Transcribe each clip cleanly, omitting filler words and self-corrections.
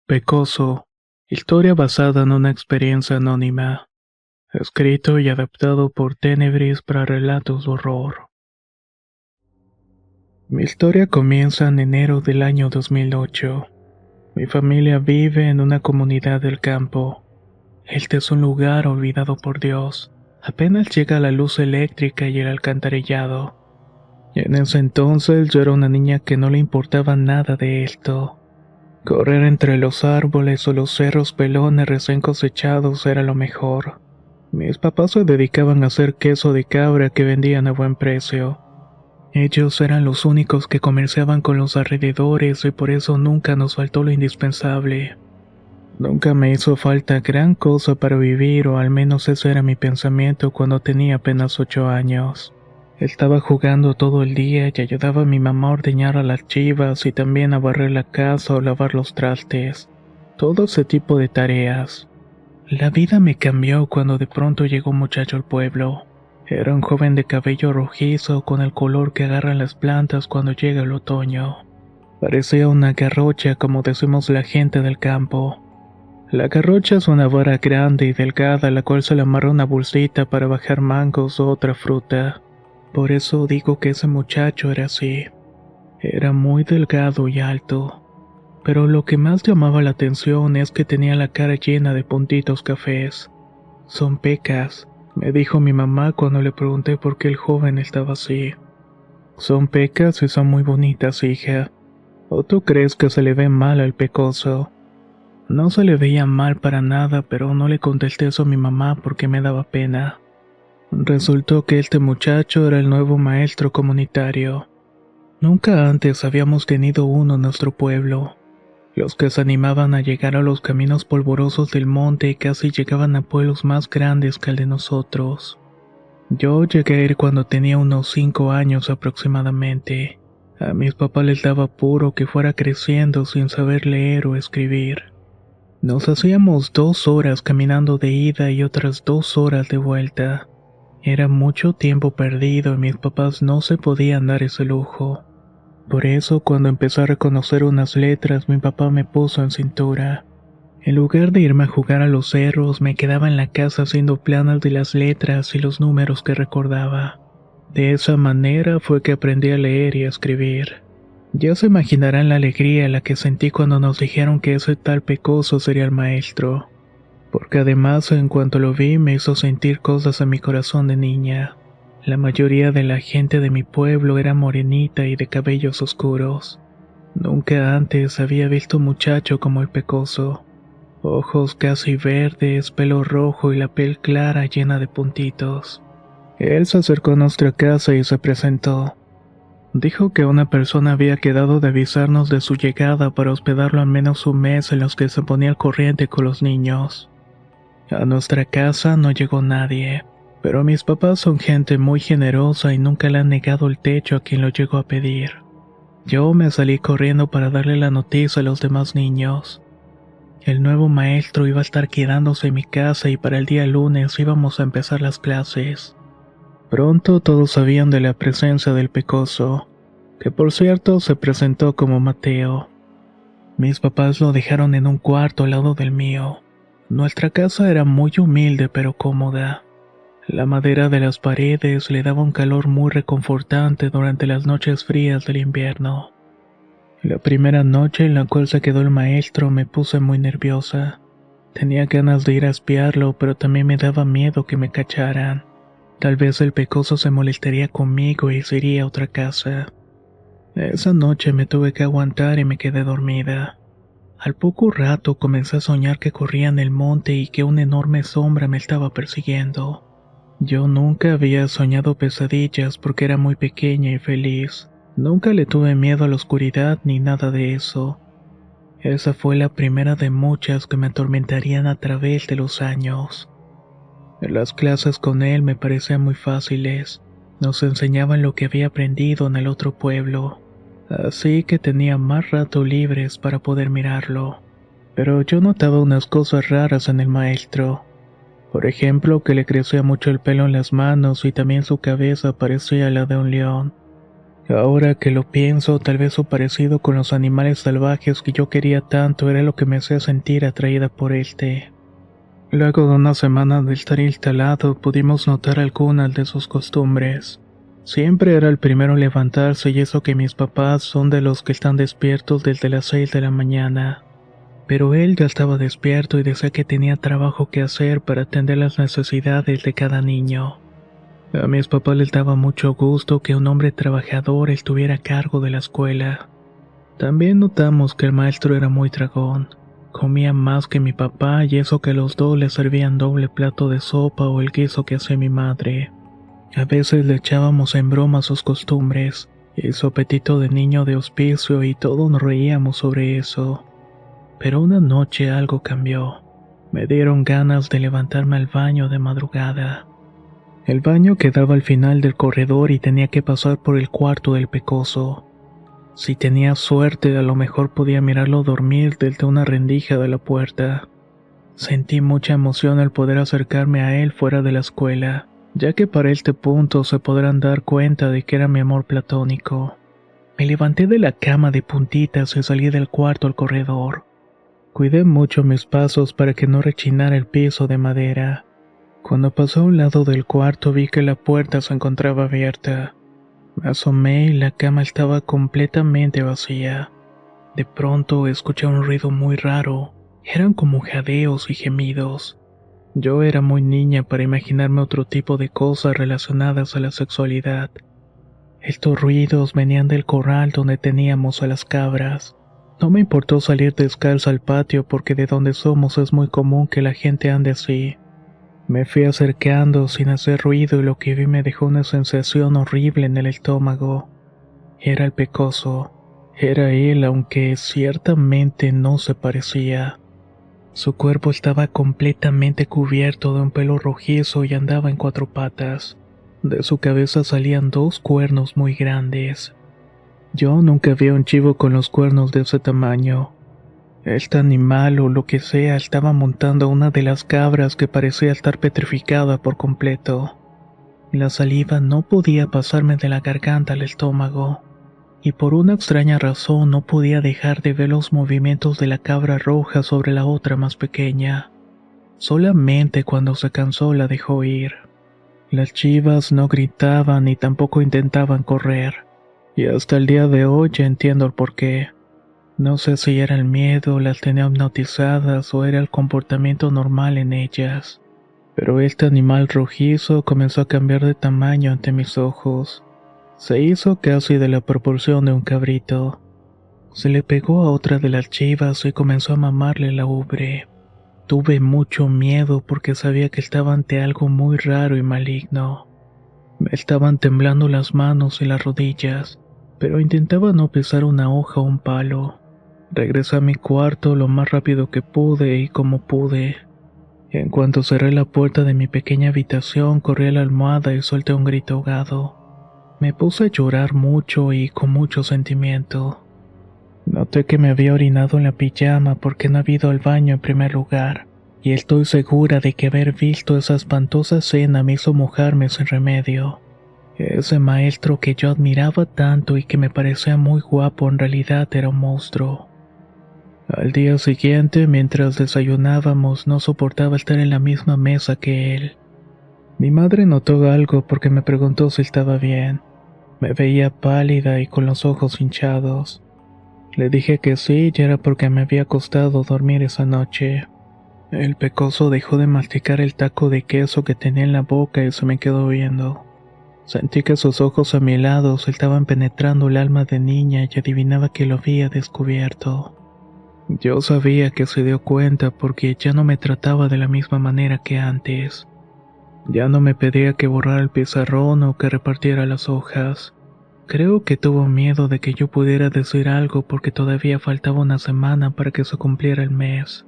Pecoso, historia basada en una experiencia anónima, escrito y adaptado por Tenebris para relatos de horror. Mi historia comienza en enero del año 2008. Mi familia vive en una comunidad del campo. Este es un lugar olvidado por Dios. Apenas llega la luz eléctrica y el alcantarillado. En ese entonces yo era una niña que no le importaba nada de esto. Correr entre los árboles o los cerros pelones recién cosechados era lo mejor. Mis papás se dedicaban a hacer queso de cabra que vendían a buen precio. Ellos eran los únicos que comerciaban con los alrededores y por eso nunca nos faltó lo indispensable. Nunca me hizo falta gran cosa para vivir, o al menos ese era mi pensamiento cuando tenía apenas 8 años. Estaba jugando todo el día y ayudaba a mi mamá a ordeñar a las chivas y también a barrer la casa o lavar los trastes. Todo ese tipo de tareas. La vida me cambió cuando de pronto llegó un muchacho al pueblo. Era un joven de cabello rojizo con el color que agarran las plantas cuando llega el otoño. Parecía una garrocha, como decimos la gente del campo. La garrocha es una vara grande y delgada a la cual se le amarra una bolsita para bajar mangos o otra fruta. Por eso digo que ese muchacho era así. Era muy delgado y alto. Pero lo que más llamaba la atención es que tenía la cara llena de puntitos cafés. Son pecas, me dijo mi mamá cuando le pregunté por qué el joven estaba así. Son pecas y son muy bonitas, hija. ¿O tú crees que se le ve mal al pecoso? No se le veía mal para nada, pero no le contesté eso a mi mamá porque me daba pena. Resultó que este muchacho era el nuevo maestro comunitario. Nunca antes habíamos tenido uno en nuestro pueblo. Los que se animaban a llegar a los caminos polvorosos del monte casi llegaban a pueblos más grandes que el de nosotros. Yo llegué a ir cuando tenía unos 5 años aproximadamente. A mis papás les daba apuro que fuera creciendo sin saber leer o escribir. Nos hacíamos 2 horas caminando de ida y otras 2 horas de vuelta. Era mucho tiempo perdido y mis papás no se podían dar ese lujo. Por eso, cuando empecé a reconocer unas letras, mi papá me puso en cintura. En lugar de irme a jugar a los cerros, me quedaba en la casa haciendo planas de las letras y los números que recordaba. De esa manera fue que aprendí a leer y a escribir. Ya se imaginarán la alegría la que sentí cuando nos dijeron que ese tal pecoso sería el maestro. Porque además, en cuanto lo vi, me hizo sentir cosas en mi corazón de niña. La mayoría de la gente de mi pueblo era morenita y de cabellos oscuros. Nunca antes había visto un muchacho como el pecoso. Ojos casi verdes, pelo rojo y la piel clara llena de puntitos. Él se acercó a nuestra casa y se presentó. Dijo que una persona había quedado de avisarnos de su llegada para hospedarlo al menos un mes en los que se ponía al corriente con los niños. A nuestra casa no llegó nadie, pero mis papás son gente muy generosa y nunca le han negado el techo a quien lo llegó a pedir. Yo me salí corriendo para darle la noticia a los demás niños. El nuevo maestro iba a estar quedándose en mi casa y para el día lunes íbamos a empezar las clases. Pronto todos sabían de la presencia del pecoso, que por cierto se presentó como Mateo. Mis papás lo dejaron en un cuarto al lado del mío. Nuestra casa era muy humilde pero cómoda. La madera de las paredes le daba un calor muy reconfortante durante las noches frías del invierno. La primera noche en la cual se quedó el maestro me puse muy nerviosa. Tenía ganas de ir a espiarlo, pero también me daba miedo que me cacharan. Tal vez el pecoso se molestaría conmigo y se iría a otra casa. Esa noche me tuve que aguantar y me quedé dormida. Al poco rato comencé a soñar que corría en el monte y que una enorme sombra me estaba persiguiendo. Yo nunca había soñado pesadillas porque era muy pequeña y feliz. Nunca le tuve miedo a la oscuridad ni nada de eso. Esa fue la primera de muchas que me atormentarían a través de los años. Las clases con él me parecían muy fáciles. Nos enseñaban lo que había aprendido en el otro pueblo. Así que tenía más rato libres para poder mirarlo. Pero yo notaba unas cosas raras en el maestro. Por ejemplo, que le crecía mucho el pelo en las manos y también su cabeza parecía la de un león. Ahora que lo pienso, tal vez su parecido con los animales salvajes que yo quería tanto era lo que me hacía sentir atraída por este. Luego de una semana de estar instalado, pudimos notar algunas de sus costumbres. Siempre era el primero en levantarse y eso que mis papás son de los que están despiertos desde las 6 de la mañana. Pero él ya estaba despierto y decía que tenía trabajo que hacer para atender las necesidades de cada niño. A mis papás les daba mucho gusto que un hombre trabajador estuviera a cargo de la escuela. También notamos que el maestro era muy tragón. Comía más que mi papá y eso que los dos le servían doble plato de sopa o el guiso que hacía mi madre. A veces le echábamos en broma sus costumbres y su apetito de niño de hospicio y todos nos reíamos sobre eso. Pero una noche algo cambió. Me dieron ganas de levantarme al baño de madrugada. El baño quedaba al final del corredor y tenía que pasar por el cuarto del pecoso. Si tenía suerte, a lo mejor podía mirarlo dormir desde una rendija de la puerta. Sentí mucha emoción al poder acercarme a él fuera de la escuela, ya que para este punto se podrán dar cuenta de que era mi amor platónico. Me levanté de la cama de puntitas y salí del cuarto al corredor. Cuidé mucho mis pasos para que no rechinara el piso de madera. Cuando pasó a un lado del cuarto vi que la puerta se encontraba abierta. Me asomé y la cama estaba completamente vacía. De pronto escuché un ruido muy raro. Eran como jadeos y gemidos. Yo era muy niña para imaginarme otro tipo de cosas relacionadas a la sexualidad. Estos ruidos venían del corral donde teníamos a las cabras. No me importó salir descalza al patio porque de donde somos es muy común que la gente ande así. Me fui acercando sin hacer ruido y lo que vi me dejó una sensación horrible en el estómago. Era el pecoso. Era él, aunque ciertamente no se parecía. Su cuerpo estaba completamente cubierto de un pelo rojizo y andaba en 4 patas. De su cabeza salían 2 cuernos muy grandes. Yo nunca vi un chivo con los cuernos de ese tamaño. Este animal o lo que sea estaba montando a una de las cabras que parecía estar petrificada por completo. La saliva no podía pasarme de la garganta al estómago, y por una extraña razón no podía dejar de ver los movimientos de la cabra roja sobre la otra más pequeña. Solamente cuando se cansó la dejó ir. Las chivas no gritaban ni tampoco intentaban correr, y hasta el día de hoy ya entiendo el porqué. No sé si era el miedo, las tenía hipnotizadas o era el comportamiento normal en ellas. Pero este animal rojizo comenzó a cambiar de tamaño ante mis ojos. Se hizo casi de la proporción de un cabrito. Se le pegó a otra de las chivas y comenzó a mamarle la ubre. Tuve mucho miedo porque sabía que estaba ante algo muy raro y maligno. Me estaban temblando las manos y las rodillas, pero intentaba no pisar una hoja o un palo. Regresé a mi cuarto lo más rápido que pude y como pude. En cuanto cerré la puerta de mi pequeña habitación, corrí a la almohada y solté un grito ahogado. Me puse a llorar mucho y con mucho sentimiento. Noté que me había orinado en la pijama porque no había ido al baño en primer lugar, y estoy segura de que haber visto esa espantosa escena me hizo mojarme sin remedio. Ese maestro que yo admiraba tanto y que me parecía muy guapo en realidad era un monstruo. Al día siguiente, mientras desayunábamos, no soportaba estar en la misma mesa que él. Mi madre notó algo porque me preguntó si estaba bien. Me veía pálida y con los ojos hinchados. Le dije que sí y era porque me había costado dormir esa noche. El pecoso dejó de masticar el taco de queso que tenía en la boca y se me quedó viendo. Sentí que sus ojos a mi lado se estaban penetrando el alma de niña y adivinaba que lo había descubierto. Yo sabía que se dio cuenta porque ya no me trataba de la misma manera que antes. Ya no me pedía que borrara el pizarrón o que repartiera las hojas. Creo que tuvo miedo de que yo pudiera decir algo porque todavía faltaba una semana para que se cumpliera el mes.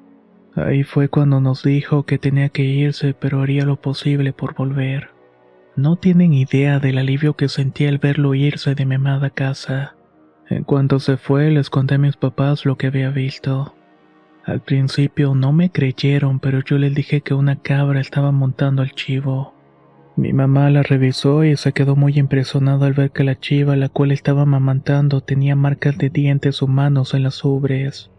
Ahí fue cuando nos dijo que tenía que irse, pero haría lo posible por volver. No tienen idea del alivio que sentí al verlo irse de mi amada casa. En cuanto se fue, les conté a mis papás lo que había visto. Al principio no me creyeron, pero yo les dije que una cabra estaba montando al chivo. Mi mamá la revisó y se quedó muy impresionada al ver que la chiva a la cual estaba amamantando tenía marcas de dientes humanos en las ubres.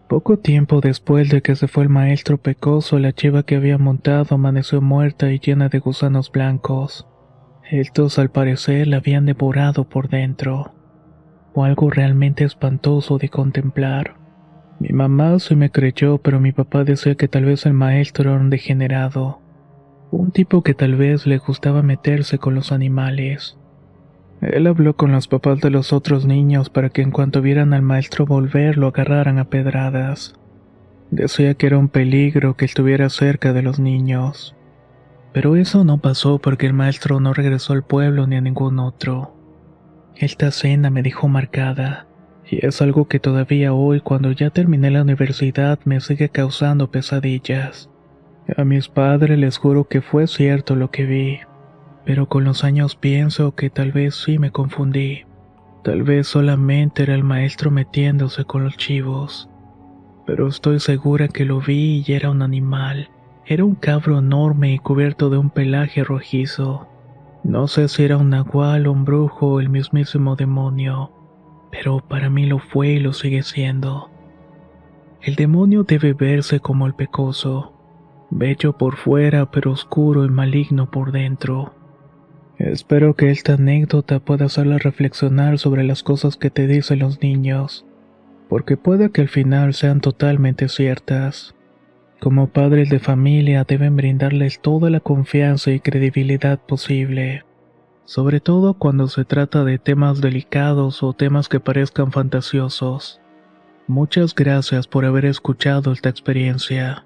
Poco tiempo después de que se fue el maestro Pecoso, la chiva que había montado amaneció muerta y llena de gusanos blancos. Estos al parecer la habían devorado por dentro. Fue algo realmente espantoso de contemplar. Mi mamá sí me creyó, pero mi papá decía que tal vez el maestro era un degenerado. Un tipo que tal vez le gustaba meterse con los animales. Él habló con los papás de los otros niños para que en cuanto vieran al maestro volver lo agarraran a pedradas. Decía que era un peligro que estuviera cerca de los niños. Pero eso no pasó porque el maestro no regresó al pueblo ni a ningún otro. Esta escena me dejó marcada, y es algo que todavía hoy, cuando ya terminé la universidad, me sigue causando pesadillas. A mis padres les juro que fue cierto lo que vi, pero con los años pienso que tal vez sí me confundí. Tal vez solamente era el maestro metiéndose con los chivos. Pero estoy segura que lo vi y era un animal. Era un cabro enorme y cubierto de un pelaje rojizo. No sé si era un nahual, un brujo o el mismísimo demonio, pero para mí lo fue y lo sigue siendo. El demonio debe verse como el Pecoso, bello por fuera pero oscuro y maligno por dentro. Espero que esta anécdota pueda hacerla reflexionar sobre las cosas que te dicen los niños, porque puede que al final sean totalmente ciertas. Como padres de familia deben brindarles toda la confianza y credibilidad posible, sobre todo cuando se trata de temas delicados o temas que parezcan fantasiosos. Muchas gracias por haber escuchado esta experiencia.